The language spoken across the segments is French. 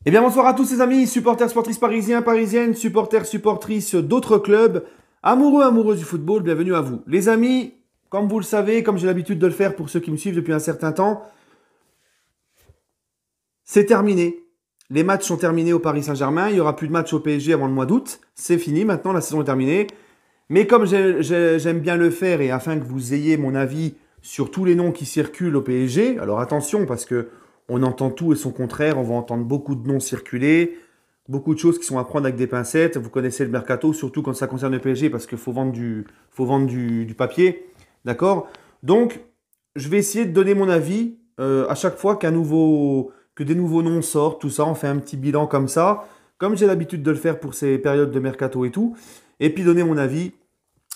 Eh bien, bonsoir à tous les amis, supporters, sportrices parisiens, parisiennes, supporters, supportrices d'autres clubs, amoureux, amoureuses du football, bienvenue à vous. Les amis, comme vous le savez, comme j'ai l'habitude de le faire pour ceux qui me suivent depuis un certain temps, c'est terminé. Les matchs sont terminés au Paris Saint-Germain, il n'y aura plus de matchs au PSG avant le mois d'août, c'est fini, maintenant la saison est terminée. Mais comme j'aime bien le faire et afin que vous ayez mon avis sur tous les noms qui circulent au PSG, alors attention parce que on entend tout et son contraire, on va entendre beaucoup de noms circuler, beaucoup de choses qui sont à prendre avec des pincettes. Vous connaissez le mercato, surtout quand ça concerne le PSG parce qu'il faut vendre du papier, d'accord? Donc, je vais essayer de donner mon avis à chaque fois que des nouveaux noms sortent, tout ça, on fait un petit bilan comme ça, comme j'ai l'habitude de le faire pour ces périodes de mercato et tout, et puis donner mon avis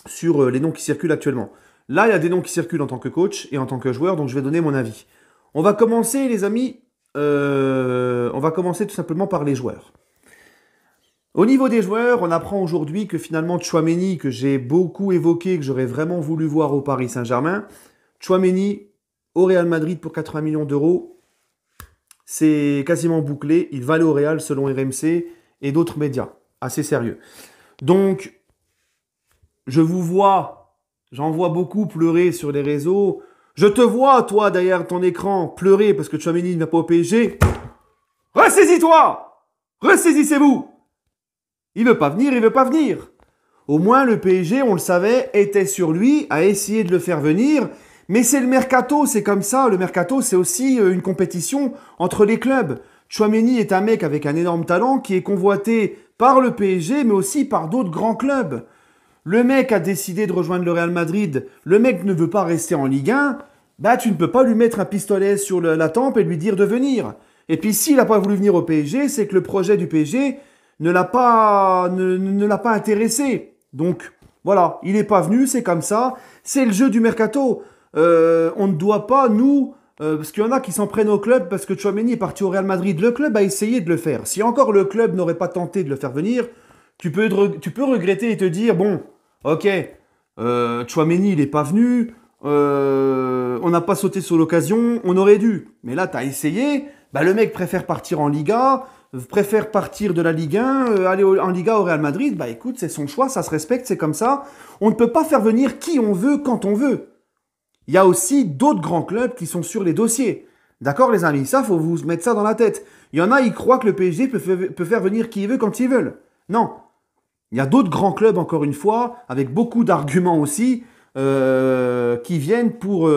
sur les noms qui circulent actuellement. Là, il y a des noms qui circulent en tant que coach et en tant que joueur, donc je vais donner mon avis. On va commencer, les amis, on va commencer tout simplement par les joueurs. Au niveau des joueurs, on apprend aujourd'hui que finalement Tchouaméni, que j'ai beaucoup évoqué, que j'aurais vraiment voulu voir au Paris Saint-Germain, Tchouaméni au Real Madrid pour 80 millions d'euros, c'est quasiment bouclé. Il va aller au Real selon RMC et d'autres médias, assez sérieux. Donc, je vous vois, j'en vois beaucoup pleurer sur les réseaux. Je te vois, toi, derrière ton écran, pleurer parce que Tchouaméni ne va pas au PSG. Ressaisis-toi! Ressaisissez-vous! Il veut pas venir, il veut pas venir. Au moins, le PSG, on le savait, était sur lui, a essayé de le faire venir. Mais c'est le mercato, c'est comme ça. Le mercato, c'est aussi une compétition entre les clubs. Tchouaméni est un mec avec un énorme talent qui est convoité par le PSG, mais aussi par d'autres grands clubs. Le mec a décidé de rejoindre le Real Madrid. Le mec ne veut pas rester en Ligue 1. Bah, tu ne peux pas lui mettre un pistolet sur la tempe et lui dire de venir. Et puis, s'il n'a pas voulu venir au PSG, c'est que le projet du PSG ne l'a pas intéressé. Donc, voilà, il n'est pas venu, c'est comme ça. C'est le jeu du mercato. On ne doit pas, nous, parce qu'il y en a qui s'en prennent au club parce que Tchouaméni est parti au Real Madrid. Le club a essayé de le faire. Si encore le club n'aurait pas tenté de le faire venir, tu peux regretter et te dire, bon, ok, Tchouaméni, il n'est pas venu, on n'a pas sauté sur l'occasion, on aurait dû. Mais là, tu as essayé, bah, le mec préfère partir en Liga, préfère partir de la Ligue 1, aller en Liga au Real Madrid, bah écoute, c'est son choix, ça se respecte, c'est comme ça. On ne peut pas faire venir qui on veut, quand on veut. Il y a aussi d'autres grands clubs qui sont sur les dossiers. D'accord, les amis? Ça, faut vous mettre ça dans la tête. Il y en a, ils croient que le PSG peut faire venir qui il veut quand ils veulent. Non. Il y a d'autres grands clubs, encore une fois, avec beaucoup d'arguments aussi, qui viennent pour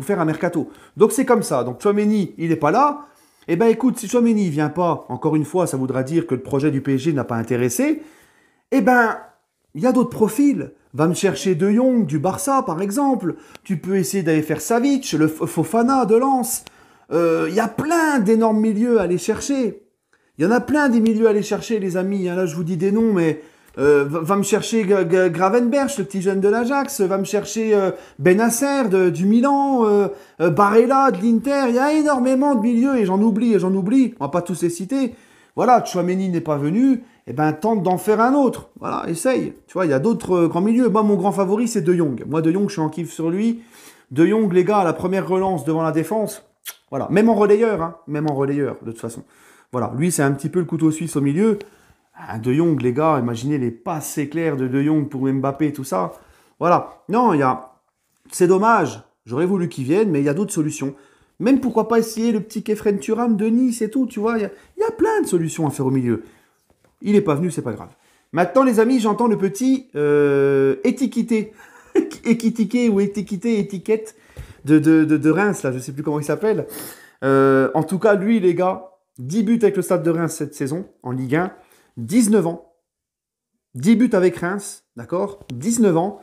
faire un mercato. Donc c'est comme ça. Donc Tchouaméni, il n'est pas là. Eh bien écoute, si Tchouaméni ne vient pas, encore une fois, ça voudra dire que le projet du PSG n'a pas intéressé. Eh ben, il y a d'autres profils. Va me chercher De Jong du Barça, par exemple. Tu peux essayer d'aller faire Savic, le Fofana de Lens. Il y a plein d'énormes milieux à aller chercher. Il y en a plein des milieux à aller chercher, les amis. Là, je vous dis des noms, mais va me chercher Gravenberch, le petit jeune de l'Ajax. Va me chercher Benasser du Milan, Barella de l'Inter. Il y a énormément de milieux et j'en oublie et j'en oublie. On va pas tous les citer. Voilà, Tchouaméni n'est pas venu. Eh ben, tente d'en faire un autre. Voilà, essaye. Tu vois, il y a d'autres grands milieux. Moi, mon grand favori, c'est De Jong. Moi, De Jong, je suis en kiff sur lui. De Jong, les gars, à la première relance devant la défense. Voilà, même en relayeur, hein. Même en relayeur, de toute façon. Voilà, lui, c'est un petit peu le couteau suisse au milieu. Ah, De Jong, les gars, imaginez les passes éclairs de Jong pour Mbappé, tout ça. Voilà. Non, c'est dommage. J'aurais voulu qu'il vienne, mais il y a d'autres solutions. Même pourquoi pas essayer le petit Kefren Turam de Nice et tout, tu vois. Il y a plein de solutions à faire au milieu. Il n'est pas venu, c'est pas grave. Maintenant, les amis, j'entends le petit étiqueté. Équitiqué ou étiquette de Reims, là, je sais plus comment il s'appelle. En tout cas, lui, les gars, 10 buts avec le Stade de Reims cette saison, en Ligue 1, 19 ans. 10 buts avec Reims, d'accord? 19 ans.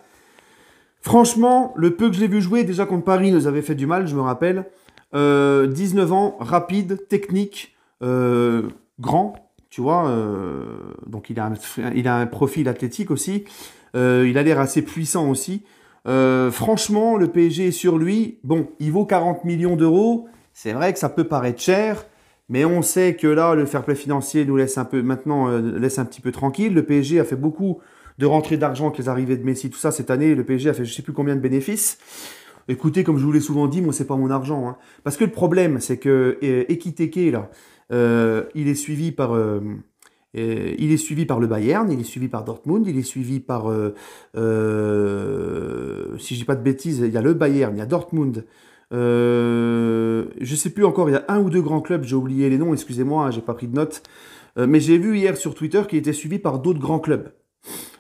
Franchement, le peu que je l'ai vu jouer, déjà contre Paris, nous avait fait du mal, je me rappelle. 19 ans, rapide, technique, grand, tu vois. Donc il a un profil athlétique aussi. Il a l'air assez puissant aussi. Franchement, le PSG est sur lui. Bon, il vaut 40 millions d'euros. C'est vrai que ça peut paraître cher, mais on sait que là, le fair play financier nous laisse un peu, maintenant, laisse un petit peu tranquille. Le PSG a fait beaucoup de rentrées d'argent avec les arrivées de Messi, tout ça cette année. Le PSG a fait je sais plus combien de bénéfices. Écoutez, comme je vous l'ai souvent dit, moi, c'est pas mon argent. Hein. Parce que le problème, c'est que Ekitike, là, il est suivi par... il est suivi par le Bayern, il est suivi par Dortmund, il est suivi par, si je dis pas de bêtises, il y a le Bayern, il y a Dortmund, je sais plus encore, il y a un ou deux grands clubs, j'ai oublié les noms, excusez-moi, hein, j'ai pas pris de notes, mais j'ai vu hier sur Twitter qu'il était suivi par d'autres grands clubs.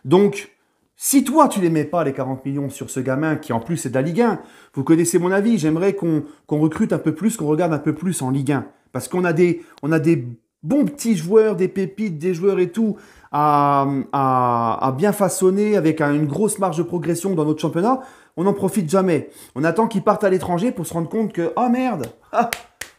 Donc, si toi tu les mets pas les 40 millions sur ce gamin qui en plus est de la Ligue 1, vous connaissez mon avis, j'aimerais qu'on recrute un peu plus, qu'on regarde un peu plus en Ligue 1, parce qu'on a des bons petits joueurs, des pépites, des joueurs et tout, à bien façonner avec une grosse marge de progression dans notre championnat, on n'en profite jamais. On attend qu'ils partent à l'étranger pour se rendre compte que, oh merde,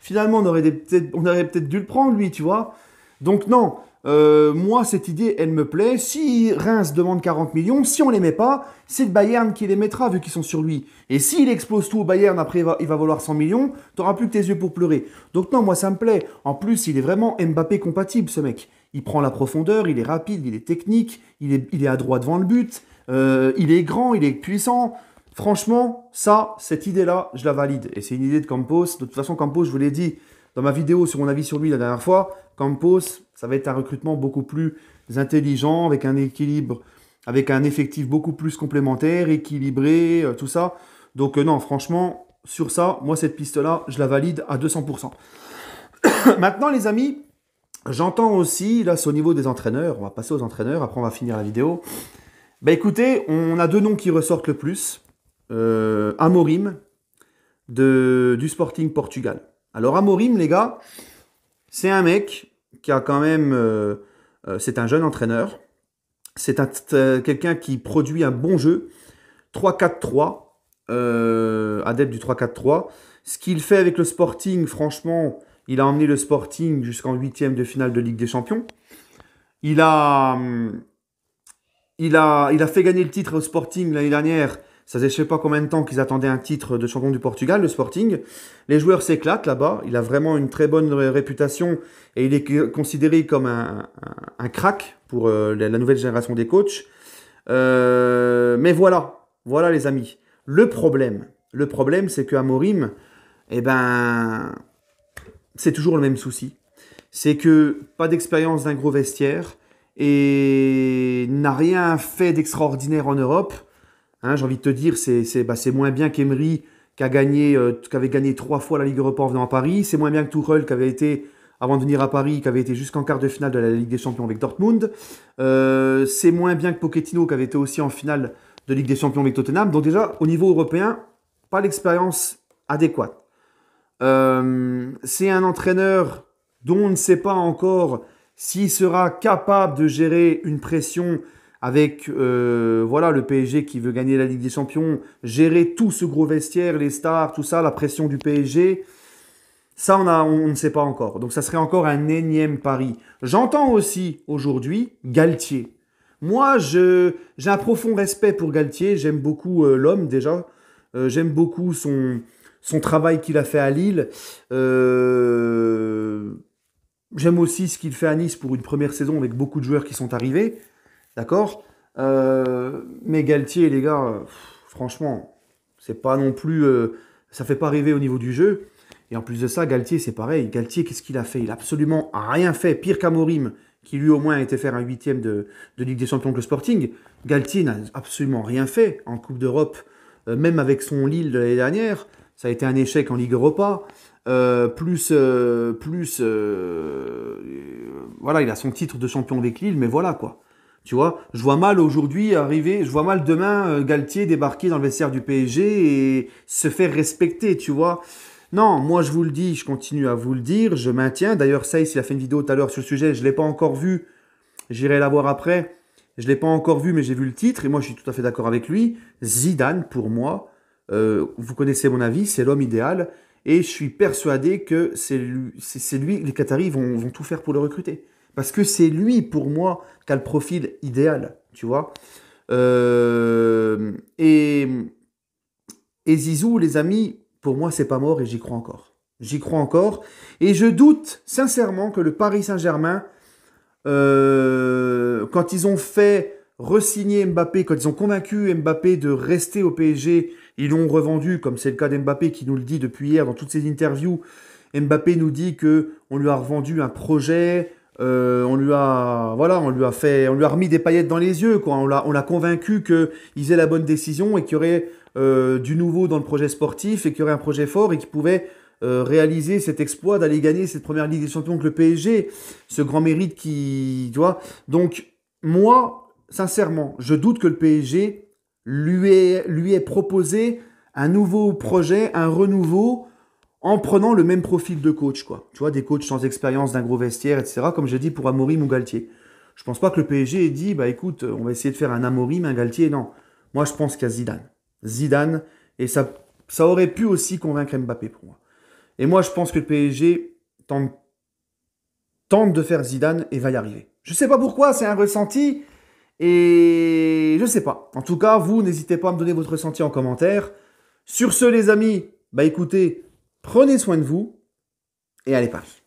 finalement on aurait peut-être dû le prendre lui, tu vois. Donc non, moi cette idée, elle me plaît. Si Reims demande 40 millions, si on les met pas, c'est le Bayern qui les mettra vu qu'ils sont sur lui. Et s'il explose tout au Bayern, après il va valoir 100 millions, t'auras plus que tes yeux pour pleurer. Donc non, moi ça me plaît. En plus, il est vraiment Mbappé compatible ce mec. Il prend la profondeur, il est rapide, il est technique, il est adroit devant le but, il est grand, il est puissant. Franchement, cette idée-là, je la valide. Et c'est une idée de Campos. De toute façon, Campos, je vous l'ai dit dans ma vidéo sur mon avis sur lui la dernière fois, Campos, ça va être un recrutement beaucoup plus intelligent, avec un équilibre, avec un effectif beaucoup plus complémentaire, équilibré, tout ça. Donc non, franchement, sur ça, moi, cette piste-là, je la valide à 200%. Maintenant, les amis, j'entends aussi, là, c'est au niveau des entraîneurs, on va passer aux entraîneurs, après on va finir la vidéo. Ben écoutez, on a deux noms qui ressortent le plus. Amorim, du Sporting Portugal. Alors Amorim, les gars, c'est un mec qui a quand même... c'est un jeune entraîneur. C'est quelqu'un qui produit un bon jeu. 3-4-3. Adepte du 3-4-3. Ce qu'il fait avec le Sporting, franchement, il a emmené le Sporting jusqu'en 8e de finale de Ligue des Champions. Il a fait gagner le titre au Sporting l'année dernière. Ça faisait je sais pas combien de temps qu'ils attendaient un titre de champion du Portugal, le Sporting. Les joueurs s'éclatent là-bas. Il a vraiment une très bonne réputation et il est considéré comme un crack pour la nouvelle génération des coachs. Mais voilà les amis. Le problème, c'est que Amorim, eh ben, c'est toujours le même souci. C'est que pas d'expérience d'un gros vestiaire et n'a rien fait d'extraordinaire en Europe. Hein, j'ai envie de te dire, c'est moins bien qu'Emery qui avait gagné 3 fois la Ligue Europa en venant à Paris. C'est moins bien que Tuchel qui avait été, avant de venir à Paris, qui avait été jusqu'en quart de finale de la Ligue des Champions avec Dortmund. C'est moins bien que Pochettino qui avait été aussi en finale de Ligue des Champions avec Tottenham. Donc déjà, au niveau européen, pas l'expérience adéquate. C'est un entraîneur dont on ne sait pas encore s'il sera capable de gérer une pression avec le PSG qui veut gagner la Ligue des Champions, gérer tout ce gros vestiaire, les stars, tout ça, la pression du PSG, ça on ne sait pas encore. Donc ça serait encore un énième pari. J'entends aussi aujourd'hui Galtier. Moi, j'ai un profond respect pour Galtier, j'aime beaucoup l'homme déjà, j'aime beaucoup son travail qu'il a fait à Lille. J'aime aussi ce qu'il fait à Nice pour une première saison avec beaucoup de joueurs qui sont arrivés. D'accord, mais Galtier, les gars, franchement, c'est pas non plus... ça fait pas rêver au niveau du jeu. Et en plus de ça, Galtier, c'est pareil. Galtier, qu'est-ce qu'il a fait? Il a absolument rien fait. Pire qu'Amorim, qui lui au moins a été faire un 8e de Ligue des Champions avec le Sporting. Galtier n'a absolument rien fait en Coupe d'Europe. Même avec son Lille de l'année dernière, ça a été un échec en Ligue Europa. Voilà, il a son titre de champion avec Lille, mais voilà quoi. Tu vois, je vois mal aujourd'hui arriver, je vois mal demain Galtier débarquer dans le vestiaire du PSG et se faire respecter, tu vois. Non, moi je vous le dis, je continue à vous le dire, je maintiens. D'ailleurs, Saïs, il a fait une vidéo tout à l'heure sur le sujet, je ne l'ai pas encore vu, j'irai la voir après. Je ne l'ai pas encore vu, mais j'ai vu le titre et moi je suis tout à fait d'accord avec lui. Zidane, pour moi, vous connaissez mon avis, c'est l'homme idéal et je suis persuadé que c'est lui, les Qataris vont tout faire pour le recruter. Parce que c'est lui, pour moi, qui a le profil idéal, tu vois. Et Zizou, les amis, pour moi, c'est pas mort et j'y crois encore. J'y crois encore. Et je doute sincèrement que le Paris Saint-Germain, quand ils ont fait re-signer Mbappé, quand ils ont convaincu Mbappé de rester au PSG, ils l'ont revendu, comme c'est le cas d'Mbappé qui nous le dit depuis hier dans toutes ses interviews. Mbappé nous dit que on lui a revendu un projet, on lui a remis des paillettes dans les yeux, quoi. On l'a convaincu qu'il faisait la bonne décision et qu'il y aurait du nouveau dans le projet sportif et qu'il y aurait un projet fort et qu'il pouvait réaliser cet exploit d'aller gagner cette première Ligue des Champions avec le PSG, ce grand mérite qui, tu vois. Donc moi, sincèrement, je doute que le PSG lui ait proposé un nouveau projet, un renouveau, en prenant le même profil de coach, quoi. Tu vois, des coachs sans expérience, d'un gros vestiaire, etc., comme j'ai dit pour Amorim ou Galtier. Je pense pas que le PSG ait dit, bah écoute, on va essayer de faire un Amorim, un Galtier, non. Moi, je pense qu'il y a Zidane. Zidane, et ça aurait pu aussi convaincre Mbappé pour moi. Et moi, je pense que le PSG tente de faire Zidane et va y arriver. Je sais pas pourquoi, c'est un ressenti, et je sais pas. En tout cas, vous, n'hésitez pas à me donner votre ressenti en commentaire. Sur ce, les amis, bah écoutez, prenez soin de vous et allez, passe.